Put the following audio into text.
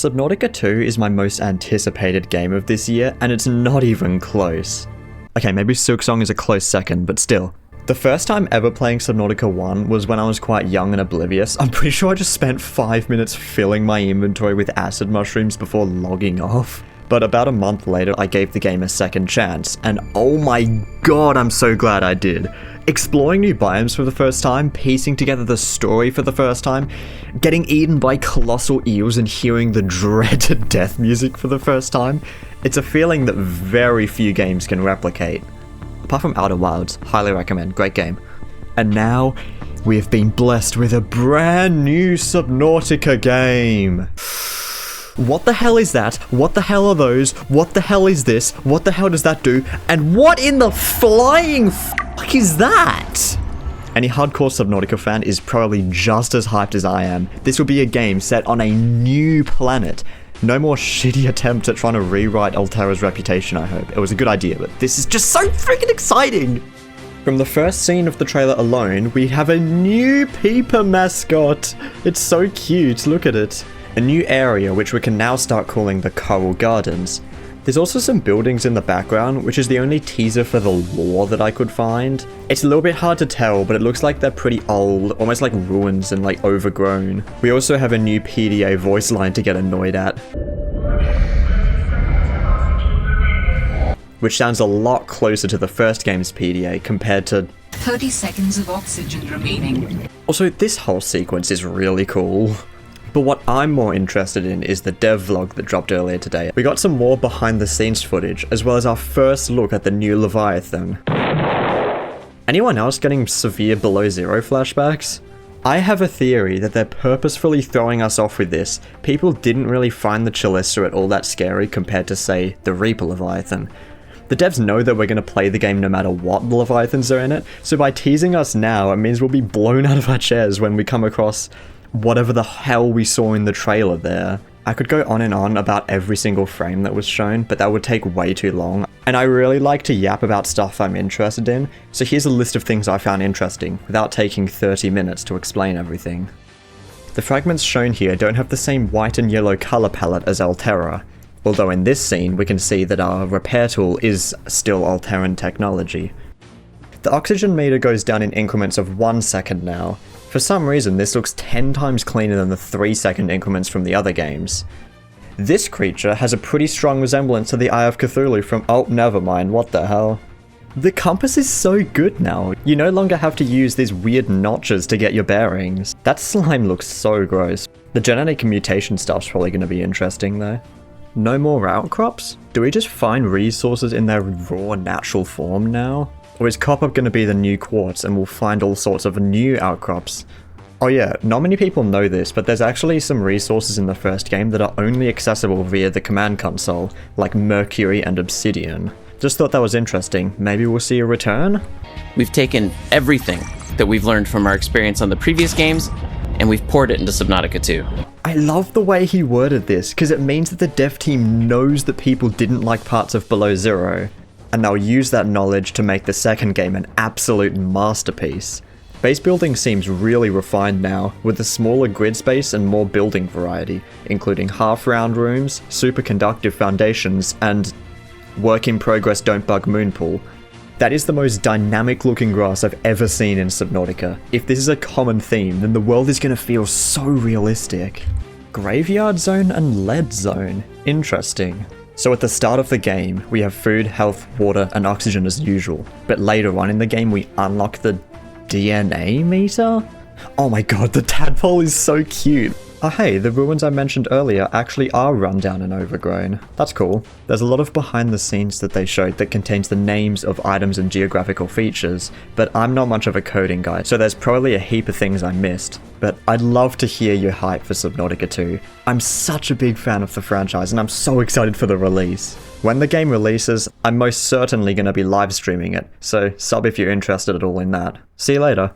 Subnautica 2 is my most anticipated game of this year, and it's not even close. Okay, maybe Silksong is a close second, but still. The first time ever playing Subnautica 1 was when I was quite young and oblivious. I'm pretty sure I just spent 5 minutes filling my inventory with acid mushrooms before logging off. But about a month later, I gave the game a second chance, and oh my god, I'm so glad I did. Exploring new biomes for the first time, piecing together the story for the first time, getting eaten by colossal eels and hearing the dreaded death music for the first time, it's a feeling that very few games can replicate. Apart from Outer Wilds, highly recommend, great game. And now, we have been blessed with a brand new Subnautica game. What the hell is that? What the hell are those? What the hell is this? What the hell does that do? And what in the flying fuck is that? Any hardcore Subnautica fan is probably just as hyped as I am. This will be a game set on a new planet. No more shitty attempts at trying to rewrite Alterra's reputation, I hope. It was a good idea, but this is just so freaking exciting! From the first scene of the trailer alone, we have a new Peeper mascot! It's so cute, look at it. A new area which we can now start calling the Coral Gardens. There's also some buildings in the background, which is the only teaser for the lore that I could find. It's a little bit hard to tell, but it looks like they're pretty old, almost like ruins and like overgrown. We also have a new PDA voice line to get annoyed at, which sounds a lot closer to the first game's PDA compared to 30 seconds of oxygen remaining. Also, this whole sequence is really cool. But what I'm more interested in is the dev vlog that dropped earlier today. We got some more behind the scenes footage, as well as our first look at the new leviathan. Anyone else getting severe below zero flashbacks? I have a theory that they're purposefully throwing us off with this. People didn't really find the Chalesteret all that scary compared to, say, the Reaper Leviathan. The devs know that we're going to play the game no matter what Leviathans are in it, so by teasing us now, it means we'll be blown out of our chairs when we come across whatever the hell we saw in the trailer there. I could go on and on about every single frame that was shown, but that would take way too long, and I really like to yap about stuff I'm interested in, so here's a list of things I found interesting, without taking 30 minutes to explain everything. The fragments shown here don't have the same white and yellow colour palette as Alterra, although in this scene we can see that our repair tool is still Alterran technology. The oxygen meter goes down in increments of 1 second now. For some reason, this looks 10 times cleaner than the 3-second increments from the other games. This creature has a pretty strong resemblance to the Eye of Cthulhu from— oh, never mind, what the hell. The compass is so good now. You no longer have to use these weird notches to get your bearings. That slime looks so gross. The genetic mutation stuff's probably going to be interesting though. No more outcrops? Do we just find resources in their raw natural form now? Or is copper going to be the new quartz and we'll find all sorts of new outcrops? Oh yeah, not many people know this, but there's actually some resources in the first game that are only accessible via the command console, like mercury and obsidian. Just thought that was interesting. Maybe we'll see a return? We've taken everything that we've learned from our experience on the previous games, and we've poured it into Subnautica 2. I love the way he worded this, because it means that the dev team knows that people didn't like parts of Below Zero, and they'll use that knowledge to make the second game an absolute masterpiece. Base building seems really refined now, with a smaller grid space and more building variety, including half-round rooms, superconductive foundations, and work-in-progress don't bug moon pool. That is the most dynamic looking grass I've ever seen in Subnautica. If this is a common theme, then the world is going to feel so realistic. Graveyard zone and lead zone. Interesting. So at the start of the game, we have food, health, water, and oxygen as usual, but later on in the game we unlock the DNA meter? Oh my god, the tadpole is so cute! Oh hey, the ruins I mentioned earlier actually are run down and overgrown. That's cool. There's a lot of behind the scenes that they showed that contains the names of items and geographical features, but I'm not much of a coding guy, so there's probably a heap of things I missed. But I'd love to hear your hype for Subnautica 2. I'm such a big fan of the franchise and I'm so excited for the release. When the game releases, I'm most certainly going to be live streaming it, so sub if you're interested at all in that. See you later.